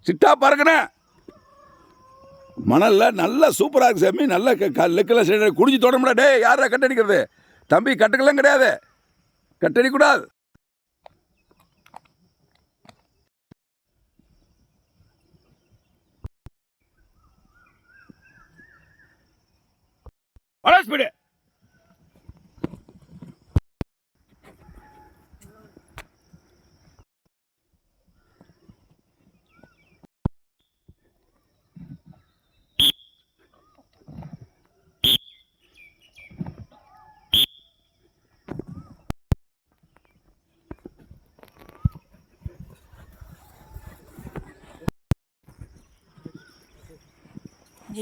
சிட்டா பறக்கணும். மணலில் நல்லா சூப்பராக இருக்குது சாமி. நல்லா லெக்கெல்லாம் சரி குடிச்சு தொடமுடா. டே யாரா கட்டடிக்கிறது? தம்பி கட்டுக்கெல்லாம் கிடையாது, கட்டடிக்கூடாது. Speed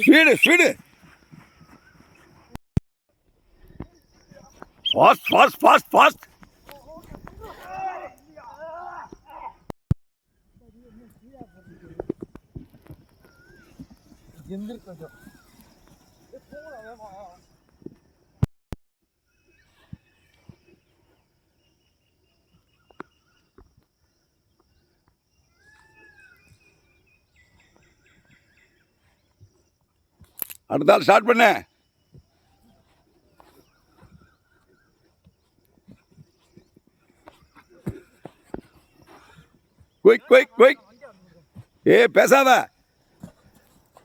speed speed fast fast fast fast. அடுத்த ஆள் ஸ்டார்ட் பண்ண. Quick quick quick. ஏ பேசாத.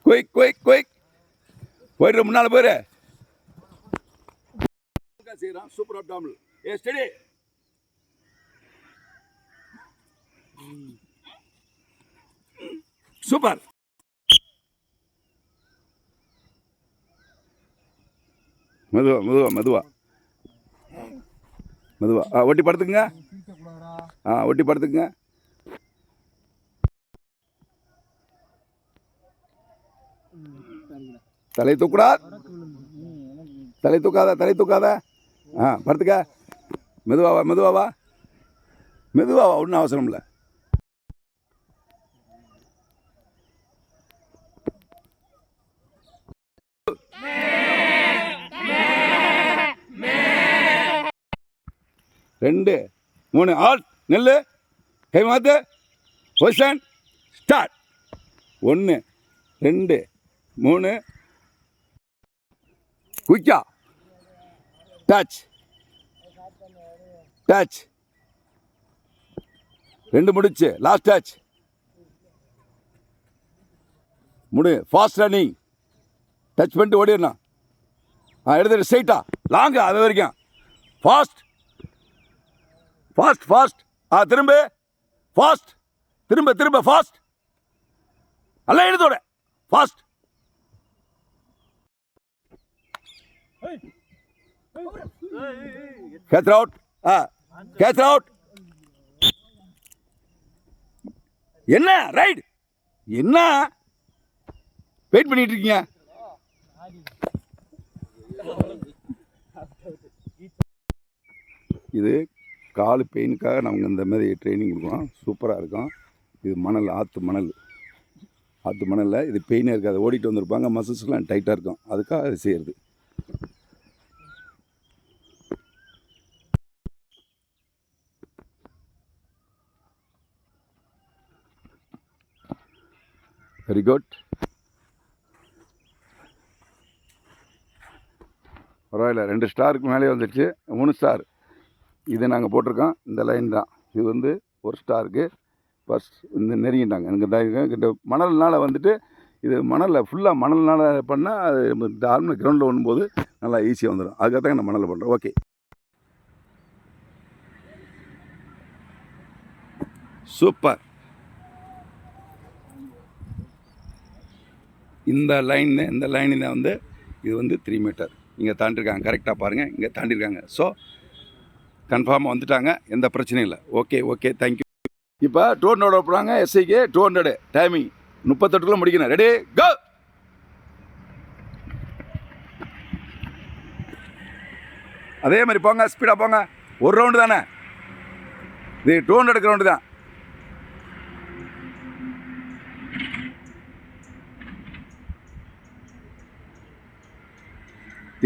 Quick quick quick. போயிட்டு முன்னால் போயிரு. செய்யறான் சூப்பர் அப்டாமல். ஏ ஸ்டடி. சூப்பர். மெதுவா மெதுவா மெதுவா மெதுவா. ஒட்டி படுத்துக்குங்க. ஒட்டி படுத்துக்குங்க. தலை தூக்கூடாது. தலை தூக்காத, தலை தூக்காத. படுத்துக்க. மெதுவாவா மெதுவாவா மெதுவாவா. ஒன்றும் அவசரம் இல்லை. ரெண்டு மூணு ஆல் நெல்லு. கை மாத்து. Position start. 1 2 3. குயிக்கா. Touch touch. 2 முடிச்சு. லாஸ்ட் டச் முடி. Fast running. டச் பண்ணிட்டு ஓடிடணும். எடுத்துட்டு ஸ்ட்ரைட்டா லாங்கு அது வரைக்கும். Fast fast fast. திரும்ப ஃபாஸ்ட். திரும்ப திரும்ப ஃபாஸ்ட். எல்லாம் எழுதோட fast. Catch out. Catch out. என்ன ரைட்? என்ன வெயிட் பண்ணிட்டு இருக்கீங்க? இது கால் பெயினுக்காக நாங்கள் இந்த மாதிரி ட்ரைனிங் கொடுக்குறோம். சூப்பராக இருக்கும். இது மணல், ஆற்று மணல். ஆற்று மணலில் இது பெயினே இருக்காது. ஓடிட்டு வந்திருப்பாங்க, மசில்ஸ்லாம் டைட்டாக இருக்கும். அதுக்காக அது செய்கிறது. Very good. பரவாயில்ல. 2 ஸ்டாருக்கு மேலே வந்துடுச்சு. 3 ஸ்டார் இது நாங்கள் போட்டிருக்கோம். இந்த லைன் தான் இது வந்து 1 ஸ்டாருக்கு ஃபஸ்ட் இந்த நெருங்கிட்டாங்க. எனக்கு இந்த மணல்னால் வந்துட்டு இது மணலில் ஃபுல்லாக மணல்னால் பண்ணால் அது நார்மல் கிரவுண்டில் ஓடும்போது நல்லா ஈஸியாக வந்துடும். அதுக்காக தான் நான் மணலில் பண்ணுறேன். Okay super. இந்த லைனில் வந்து இது வந்து 3 மீட்டர் இங்கே தாண்டிருக்காங்க. கரெக்டாக பாருங்கள், இங்கே தாண்டிருக்காங்க. ஸோ கன்ஃபார்மாக வந்துட்டாங்க. எந்த பிரச்சனையும் இல்லை. Okay okay thank you. இப்போ 200 போகிறாங்க. எஸ்ஐக்கு 200 டைமிங் 38 முடிக்கணும். Ready go. அதே மாதிரி போங்க, ஸ்பீடாக போங்க. ஒரு ரவுண்டு தானே இது. 200 ரவுண்டு தான்.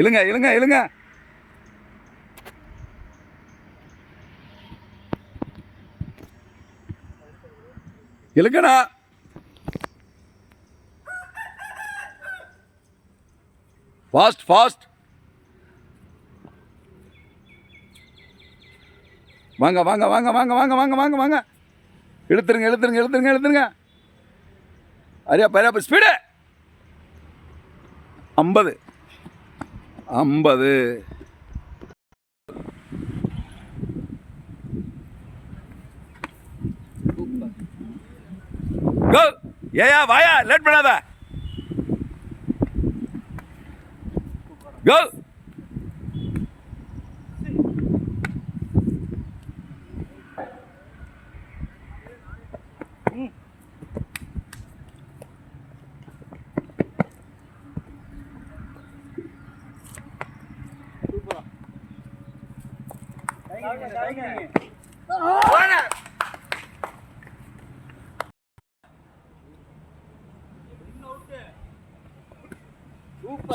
இழுங்க இழுங்க இழுங்க. இழுங்கண்ணா. Fast fast. வாங்க வாங்க வாங்க வாங்க வாங்க வாங்க வாங்க வாங்க. இழுத்துருங்க இழுத்துருங்க இழுத்துருங்க இழுத்துருங்க. அரியா பரியா ஸ்பீடு. 50 50. கோ. ஏயா வாயா, லேட் பண்ணாத. கோ.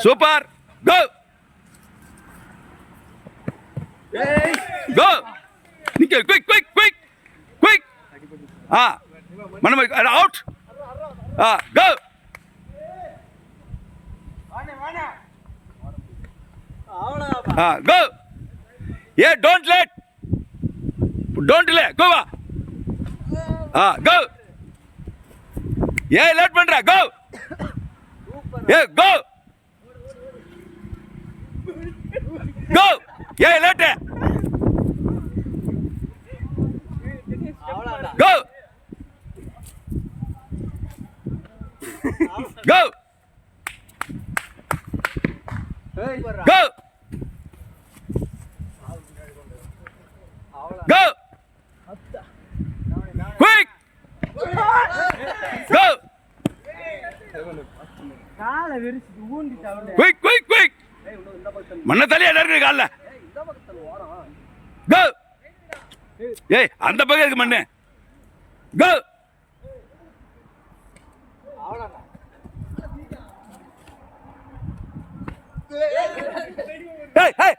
சூப்பர். Go go. நிக்க. Quick quick quick quick. மனமை அவுட். கோ. கோ. ஏ don't late. Don't delay. Go வா. கோ. ஏ லேட் பண்ற. கோ. ஏ கோ. கோ. ஏ late. Go. Go. Go. Go! Quick! Go! Quick, quick, quick! மண்ண தலையா இருக்கு கால்ல. Go! ஏய் அந்த பக்கம் இருக்கு மண்ணு. Go! Hey, hey!